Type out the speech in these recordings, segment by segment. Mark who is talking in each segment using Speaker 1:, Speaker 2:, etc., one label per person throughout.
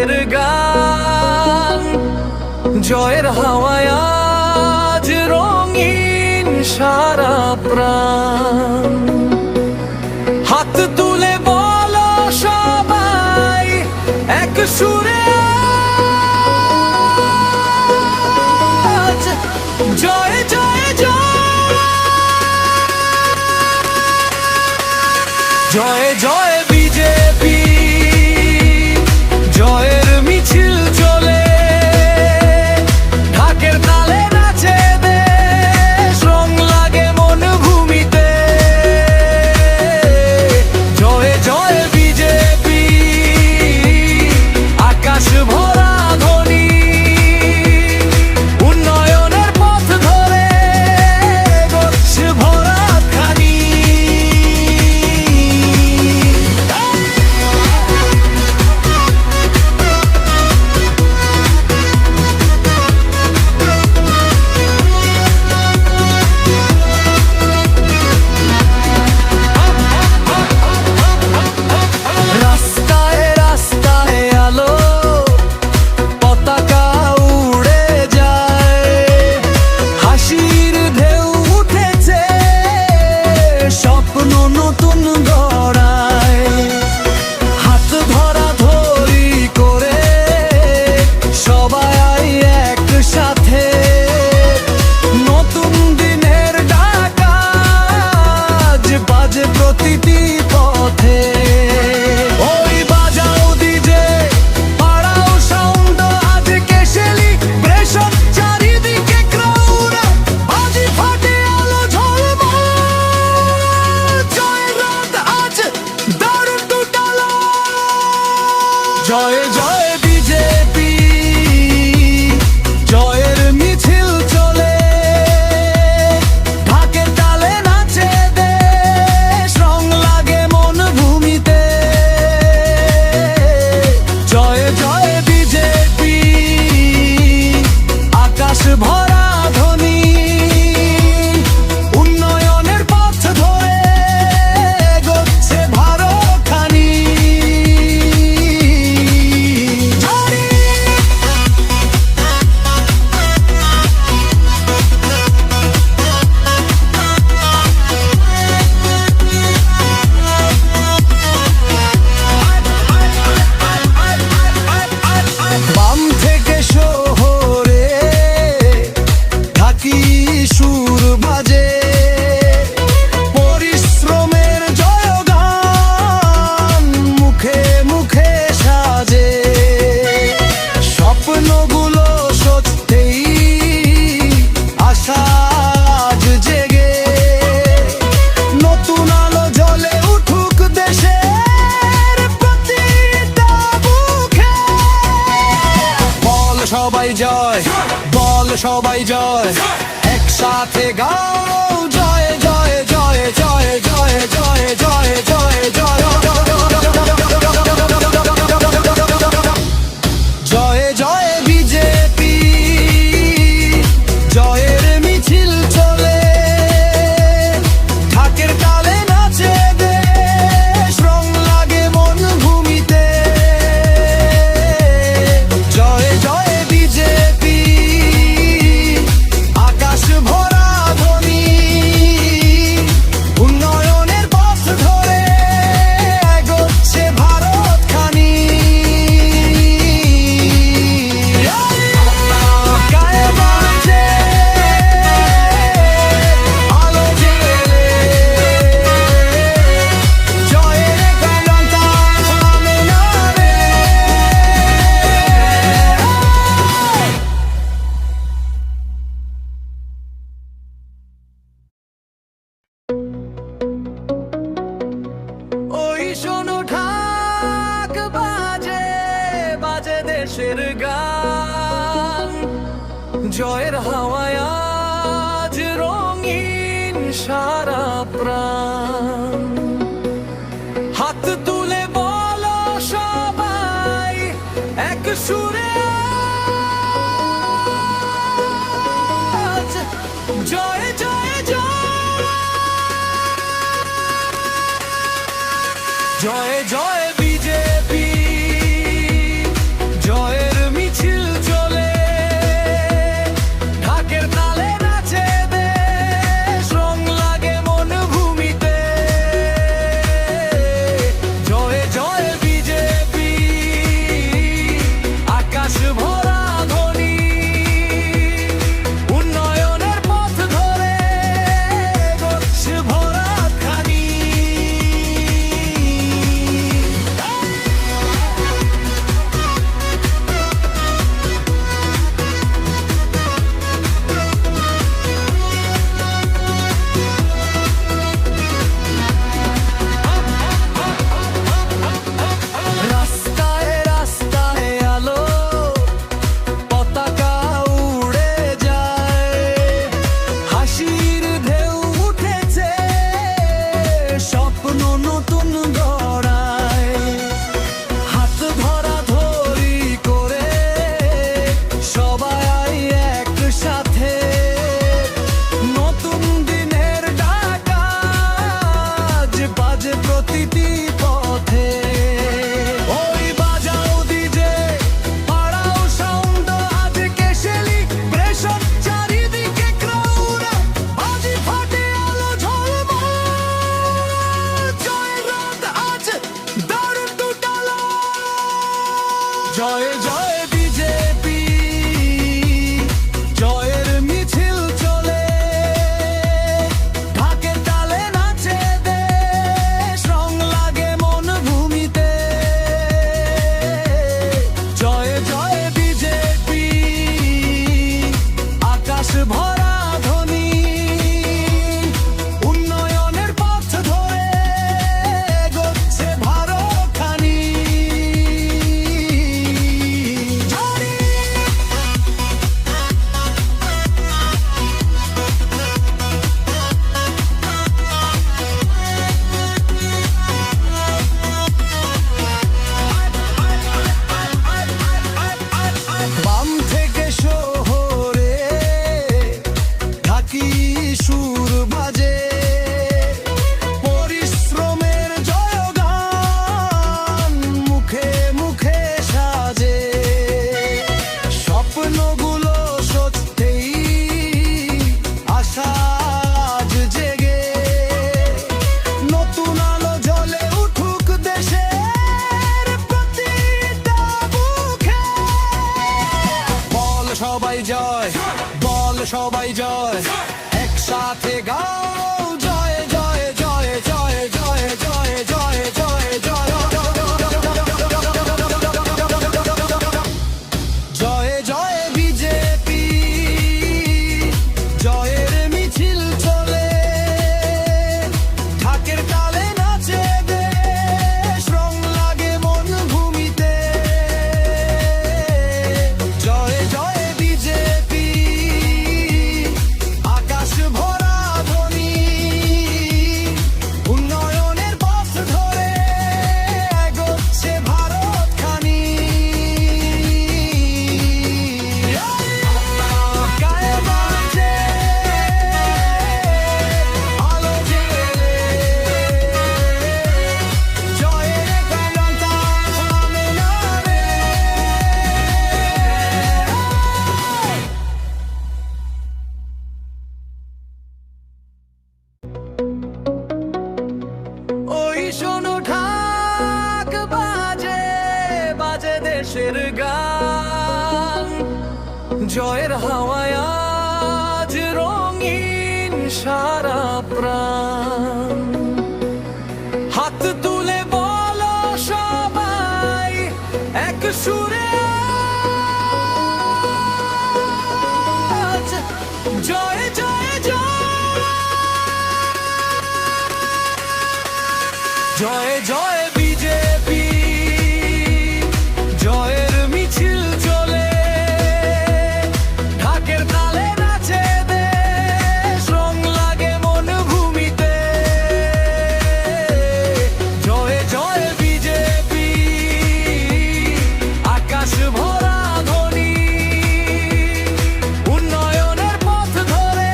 Speaker 1: দেশের গান। জয়ের হাওয়ায় আজ রঙিন সারা প্রাণ। হাত তুলে বলো সবাই এক সুরে আজ জয় জয় জয়। জয় জয় বিজেপি, জয়ের মিছিল চলে, ঢাকের তালে নাচে দেশ, রং লাগে মন ভূমিতে। জয় জয় বিজেপি, আকাশ ভরা ধ্বনি, উন্নয়নের পথ ধরে এগোচ্ছে ভরা খানি। রাস্তায় রাস্তায় আলো, পতাকা উড়ে যায়, হাসির ঢেউ উঠেছে, স্বপ্ন নতুন গড়ায়। হাত ধরা ধরি করে সবাই একসাথে, নতুন দিনের ডাক আজ বাজে প্রতিটি পথে। ওই বাজাও ডিজে, পাড়াও সাউন্ড, আজকে সেলিব্রেশন, চারিদিকে ক্রাউড, বাজি ফাটে আলো ঝলমল। জয় রাত আজ দারুণ টুটালো। জয় জয় বিজেপি, জয়ের মিছিল চলে, ঢাকের তালে নাচে দেশ, রং লাগে মন ভূমিতে। জয় জয় বিজেপি, আকাশ ভরা ধ্বনি, উন্নয়নের পথ ধরে এগোচ্ছে ভারত খানি। বাম থেকে শহরে ঢাকি সুর বাজে, পরিশ্রমের জয়গান মুখে মুখে সাজে। স্বপ্নগুলো সত্যিই আশা আজ জেগে, নতুন আলো জ্বলে উঠুক দেশের প্রতিটা বুকে। বল সবাই জয়, বল সবাই জয়, একসাথে গাও জয় জয় জয় জয় জয় জয় জয় জয় জয়। জয় জয় বিজেপি, জয়ের মিছিল চলে, ঢাকের তালে নাচে দেশ, রং লাগে মন ভূমিতে। জয় জয় বিজেপি, আকাশ ভরা ধ্বনি, উন্নয়নের পথ ধরে এগোচ্ছে ভারত খানি। গায়ে বাজে আলো জেলে, জয়ের গানটা থামে না রে। ওই শোনো ঢাক বাজে, বাজে দেশের গান। জয়ের হাওয়ায় আজ রঙিন সারা প্রাণ। হাত তুলে বলো সবাই এক সুরে আজ জয় জয় জয়। জয় জয় বিজেপি, সারা প্রাণ। হাত তুলে বলো সবাই এক সুরে আজ, জয় জয় জয়, জয় জয় বিজেপি, জয়ের মিছিল চলে, ঢাকের তালে নাচে দেশ, রং লাগে মন ভূমিতে। জয় জয় বিজেপি, আকাশ ভরা ধ্বনি, উন্নয়নের পথ ধরে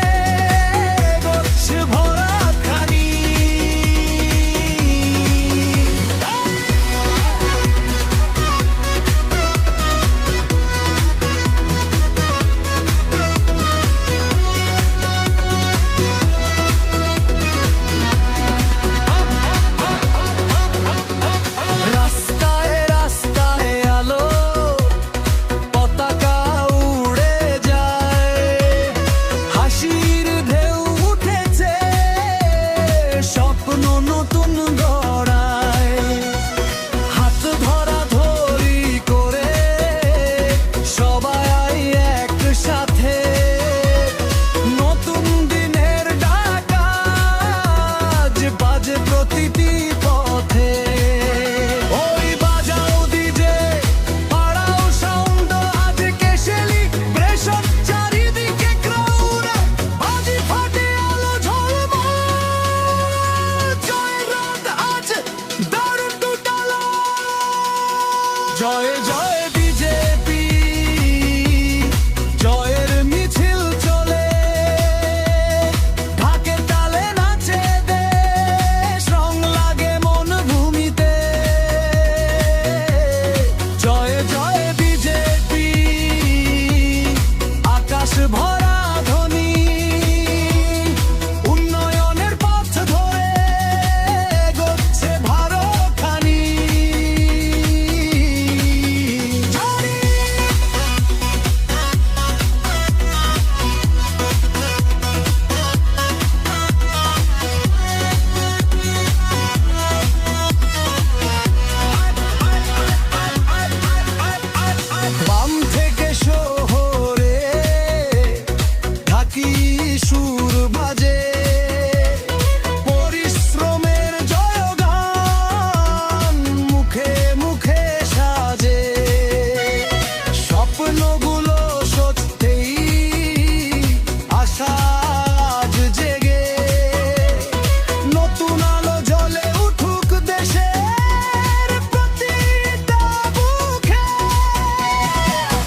Speaker 1: এগোচ্ছে ভরা খানি। রাস্তায় রাস্তায় আলো, পতাকা উড়ে যায়, হাসির ঢেউ উঠেছে, স্বপ্ন নতুন গড়ায়। হাত ধরা ধরি করে সবাই একসাথে, নতুন দিনের ডাক আজ বাজে প্রতিটি পথে। ওই বাজাও ডিজে, পাড়াও সাউন্ড, আজকে সেলিব্রেশন, চারিদিকে ক্রাউড, বাজি ফাটে আলো ঝলমল, জয়ের রাত আজ দারুণ টুটালো। জয় জয় বিজেপি, জয়ের মিছিল চলে, ঢাকের তালে নাচে দেশ, রং লাগে মন ভূমিতে। জয় জয় বিজেপি, আকাশ ভরা ধ্বনি, উন্নয়নের পথ ধরে এগোচ্ছে ভারত খানি। বাম থেকে শহরে ঢাকি সুর বাজে, পরিশ্রমের জয়গান মুখে মুখে সাজে। স্বপ্নগুলো সত্যিই আশা আজ জেগে, নতুন আলো জ্বলে উঠুক দেশের প্রতিটা বুকে।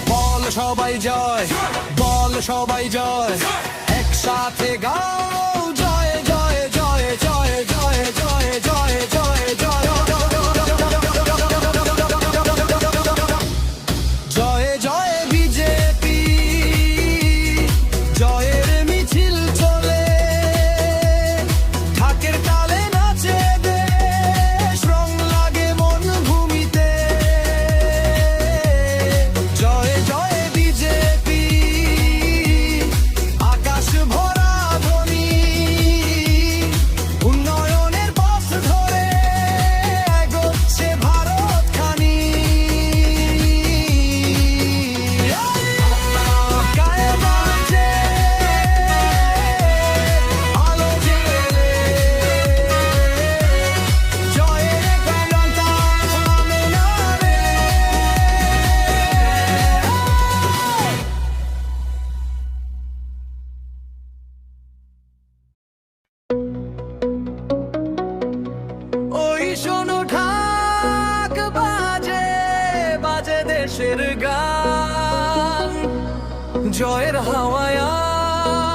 Speaker 1: বল সবাই জয়, বল সবাই জয়, একসাথে গাও জয় জয় জয় জয় জয় জয় জয় জয় জয়, জয় জয় বিজেপি, জয়ের মিছিল চলে, ঢাকের তালে নাচে দেশ, রং লাগে মন ভূমিতে। জয় জয় বিজেপি, আকাশ ভরা ধ্বনি, উন্নয়নের পথ ধরে এগোচ্ছে ভারত খানি। গায়ে বাজে আলো জেলে, জয়ের ঘণ্টা থামে না রে। ওই শোনো ঢাক বাজে, বাজে দেশের গান, জয়ের হাওয়ায়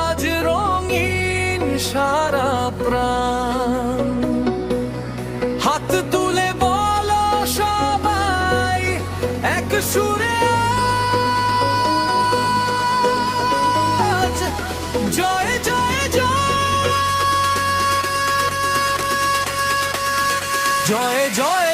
Speaker 1: আজ রঙিন সারা প্রাণ। হাত তুলে বলো সবাই এক সুরে আজ, জয় জয় জয়, জয় জয়